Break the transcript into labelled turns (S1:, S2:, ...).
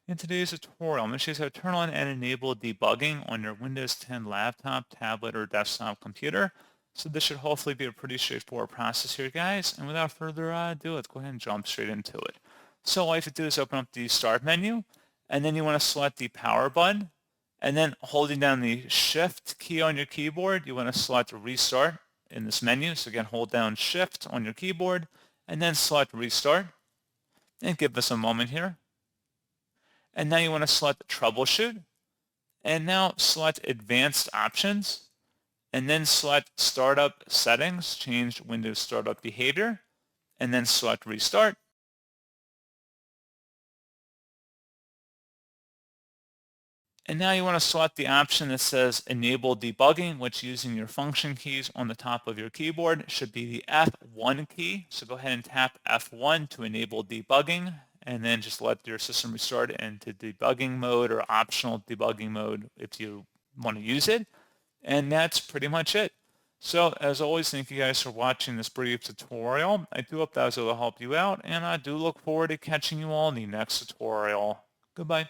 S1: In today's tutorial, I'm going to show you how to turn on and enable debugging on your Windows 10 laptop, tablet, or desktop computer. So this should hopefully be a pretty straightforward process here, guys. And without further ado, let's go ahead and jump straight into it. So all you have to do is open up the Start menu, and then you want to select the Power button, and then holding down the Shift key on your keyboard, you want to select Restart in this menu. So again, hold down Shift on your keyboard, and then select Restart, and give us a moment here. And now you want to select Troubleshoot, and now select Advanced Options, and then select Startup Settings, change Windows Startup Behavior, and then select Restart. And now you want to select the option that says Enable Debugging, which using your function keys on the top of your keyboard should be the F1 key. So go ahead and tap F1 to enable debugging, and then just let your system restart into debugging mode or optional debugging mode if you want to use it. And that's pretty much it. So as always, thank you guys for watching this brief tutorial. I do hope that was able to help you out, and I do look forward to catching you all in the next tutorial. Goodbye.